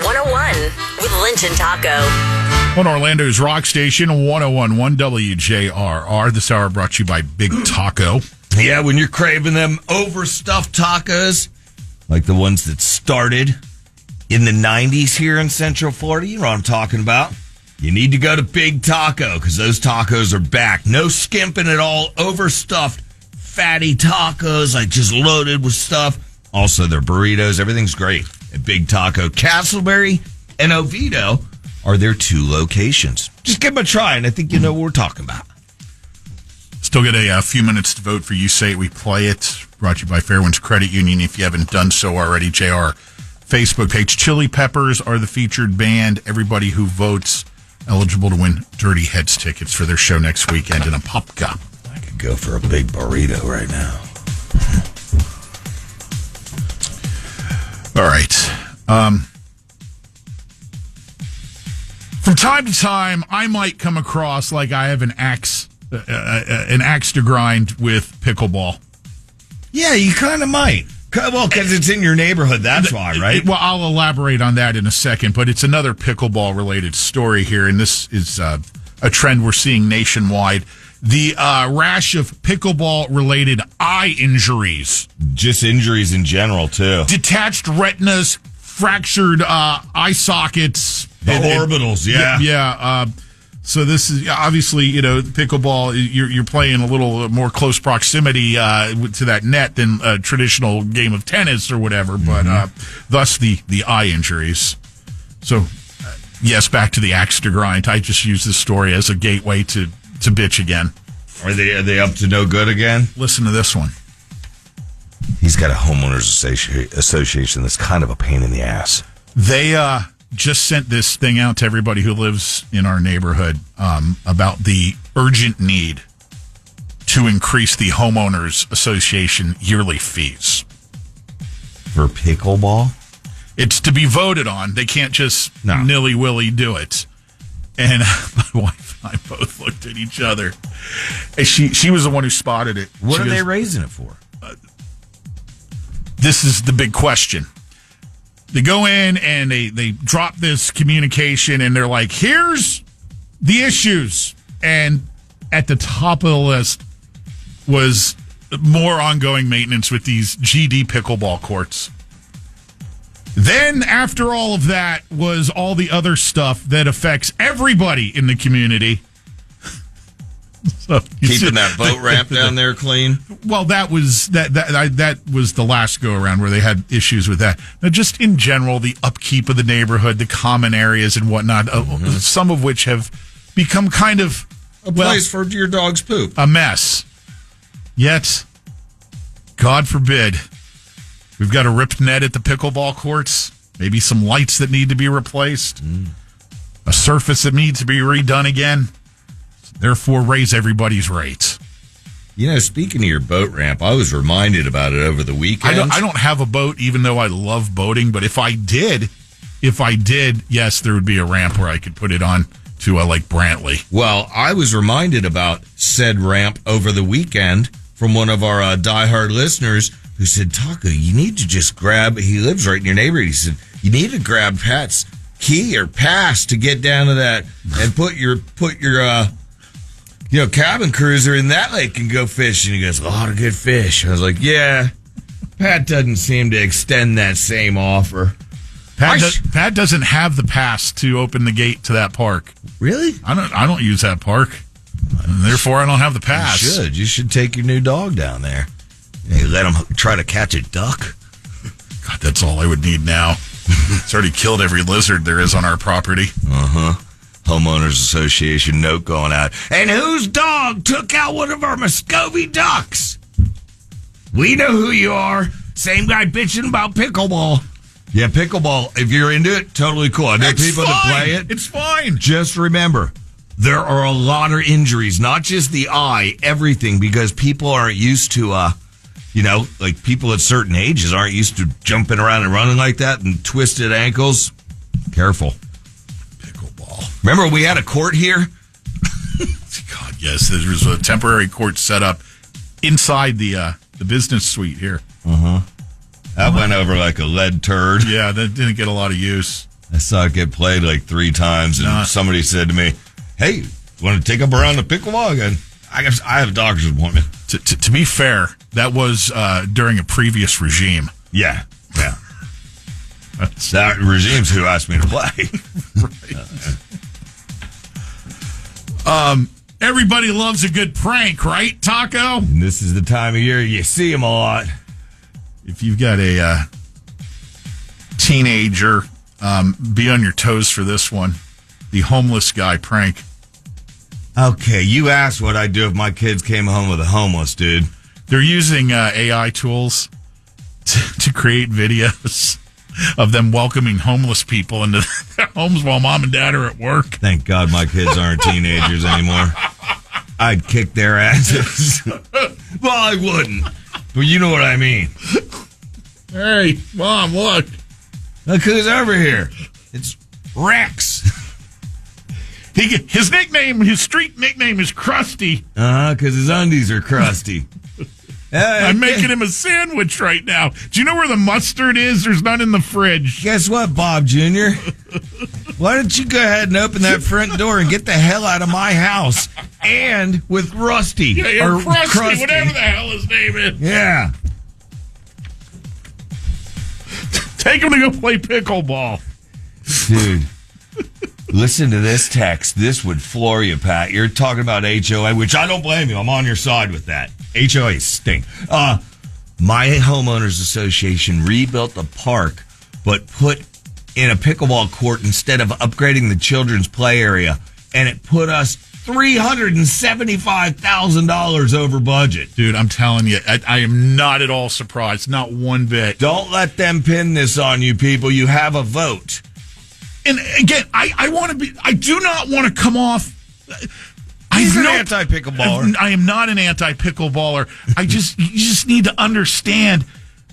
101 with Lynch and Taco. On Orlando's Rock Station, 101.1 WJRR. This hour brought to you by Big Taco. Yeah, when you're craving them overstuffed tacos, like the ones that started in the 90s here in Central Florida, you know what I'm talking about. You need to go to Big Taco because those tacos are back. No skimping at all. Overstuffed, fatty tacos, like just loaded with stuff. Also, their burritos, everything's great at Big Taco. Castleberry and Oviedo are their two locations. Just give them a try, and I think you know what we're talking about. Still get a few minutes to vote for You Say It, We Play It. Brought to you by Fairwinds Credit Union. If you haven't done so already, JR Facebook page. Chili Peppers are the featured band. Everybody who votes eligible to win Dirty Heads tickets for their show next weekend in a Popka. I could go for a big burrito right now. All right. From time to time, I might come across like I have an axe to grind with pickleball. Yeah, you kind of might. Well, because it's in your neighborhood, that's why, right? Well, I'll elaborate on that in a second, but it's another pickleball-related story here, and this is a trend we're seeing nationwide. The rash of pickleball-related eye injuries. Just injuries in general, too. Detached retinas, fractured eye sockets. The orbitals, yeah. Yeah. So this is obviously, pickleball, you're playing a little more close proximity to that net than a traditional game of tennis or whatever, but thus the eye injuries. So, yes, back to the axe to grind. I just use this story as a gateway to bitch again. Are they up to no good again? Listen to this one. He's got a homeowners association that's kind of a pain in the ass. They just sent this thing out to everybody who lives in our neighborhood about the urgent need to increase the homeowners association yearly fees. For pickleball? It's to be voted on. They can't just nilly-willy do it. And my wife and I both looked at each other. And she was the one who spotted it. What are they raising it for? This is the big question. They go in and they drop this communication and they're like, here's the issues. And at the top of the list was more ongoing maintenance with these GD pickleball courts. Then after all of that was all the other stuff that affects everybody in the community. So keeping that boat ramp down there clean. Well, that was the last go around where they had issues with that. Now, just in general, the upkeep of the neighborhood, the common areas and whatnot, some of which have become kind of a place for your dog's poop, a mess. Yet, God forbid, we've got a ripped net at the pickleball courts. Maybe some lights that need to be replaced. A surface that needs to be redone again. Therefore, raise everybody's rates. Speaking of your boat ramp, I was reminded about it over the weekend. I don't have a boat, even though I love boating. But if I did, yes, there would be a ramp where I could put it on to Lake Brantley. Well, I was reminded about said ramp over the weekend from one of our diehard listeners who said, Taco, you need to just grab, he lives right in your neighborhood. He said, you need to grab Pat's key or pass to get down to that and put your cabin cruiser in that lake and go fishing. He goes, a lot of good fish. I was like, yeah, Pat doesn't seem to extend that same offer. Pat doesn't have the pass to open the gate to that park. Really? I don't use that park. And therefore, I don't have the pass. You should take your new dog down there. You let him try to catch a duck. God, that's all I would need now. It's already killed every lizard there is on our property. Homeowners Association note going out. And whose dog took out one of our Muscovy ducks? We know who you are. Same guy bitching about pickleball. Yeah, pickleball, if you're into it, totally cool. I know people that play it. It's fine. Just remember, there are a lot of injuries, not just the eye, everything, because people aren't used to, like people at certain ages aren't used to jumping around and running like that and twisted ankles. Careful. Remember we had a court here? God, yes. There was a temporary court set up inside the business suite here. That went over like a lead turd. Yeah, that didn't get a lot of use. I saw it get played like 3 times, and somebody said to me, "Hey, want to take up around the pickleball again?" I guess I have a doctor's appointment. To be fair, that was during a previous regime. Yeah. That regime's who asked me to play. Everybody loves a good prank, right, Taco? And this is the time of year you see them a lot. If you've got a teenager, be on your toes for this one. The homeless guy prank. Okay, you asked what I'd do if my kids came home with a homeless dude. They're using AI tools to create videos of them welcoming homeless people into their homes while mom and dad are at work. Thank God my kids aren't teenagers anymore. I'd kick their asses. Well, I wouldn't. But you know what I mean. Hey, Mom, look. Look who's over here. It's Rex. His street nickname is Krusty. Because his undies are crusty. I'm making him a sandwich right now. Do you know where the mustard is? There's none in the fridge. Guess what, Bob Jr.? Why don't you go ahead and open that front door and get the hell out of my house? And with Rusty. Yeah, or Krusty, whatever the hell his name is. Yeah. Take him to go play pickleball. Dude, listen to this text. This would floor you, Pat. You're talking about HOA, which I don't blame you. I'm on your side with that. HOA stink. My homeowners association rebuilt the park, but put in a pickleball court instead of upgrading the children's play area, and it put us $375,000 over budget. Dude, I'm telling you, I am not at all surprised. Not one bit. Don't let them pin this on you, people. You have a vote. And again, I do not want to come off. He's an anti-pickleballer. I am not an anti-pickleballer. You just need to understand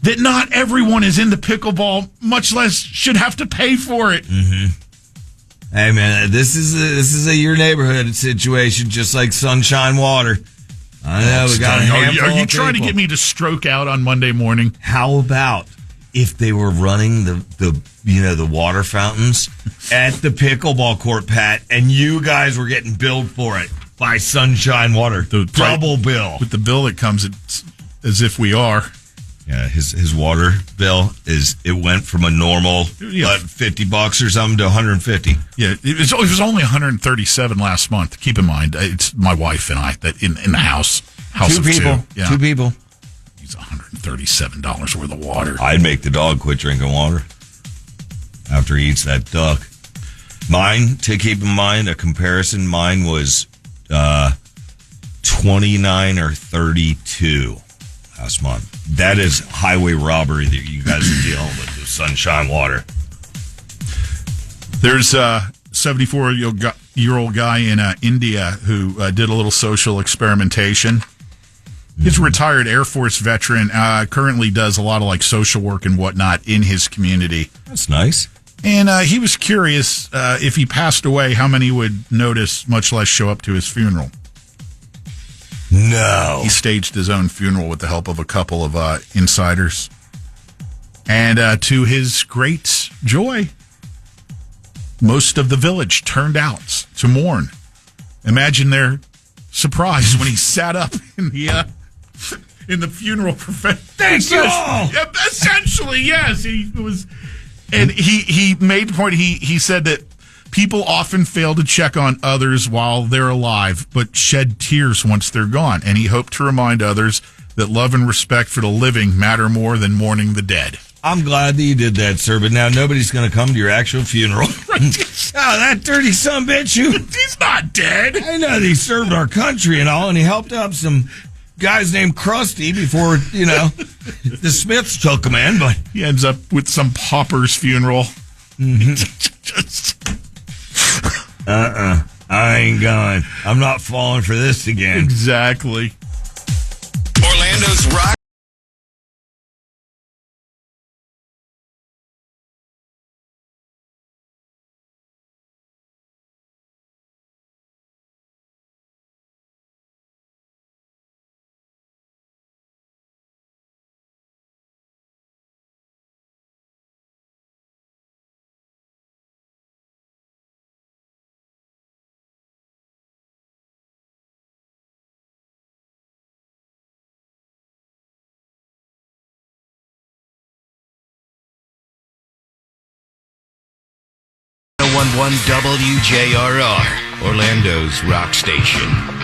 that not everyone is into pickleball, much less should have to pay for it. Mm-hmm. Hey, man, this is a your neighborhood situation, just like Sunshine Water. I know, we got a handful Are you of trying to people. get me to stroke out on Monday morning? How about if they were running the water fountains at the pickleball court, Pat, and you guys were getting billed for it by Sunshine Water? Double bill. With the bill that comes, it's as if we are. Yeah, his water bill it went from a normal $50 or something to $150. Yeah, it was only $137 last month. Keep in mind, it's my wife and I that in the house two of people. two. Yeah. Two people. It's $137 worth of water. I'd make the dog quit drinking water after he eats that duck. Mine, to keep in mind, a comparison, mine was 29 or 32 last month. That is highway robbery that you guys are dealing with Sunshine Water. There's a 74-year-old guy in India who did a little social experimentation. He's a retired Air Force veteran, currently does a lot of like social work and whatnot in his community. That's nice. And he was curious if he passed away, how many would notice, much less show up to his funeral. No. He staged his own funeral with the help of a couple of insiders. And to his great joy, most of the village turned out to mourn. Imagine their surprise when he sat up in the funeral profession. Thank you all. Yeah, essentially, yes. He was, and he made the point. He said that people often fail to check on others while they're alive, but shed tears once they're gone. And he hoped to remind others that love and respect for the living matter more than mourning the dead. I'm glad that you did that, sir, but now nobody's going to come to your actual funeral. That dirty son-bitch, he's not dead. I know that he served our country and all, and he helped out some guys named Krusty before, the Smiths took him in, but he ends up with some pauper's funeral. Mm-hmm. I ain't going. I'm not falling for this again. Exactly. Orlando's Rock. 91.1 WJRR, Orlando's rock station.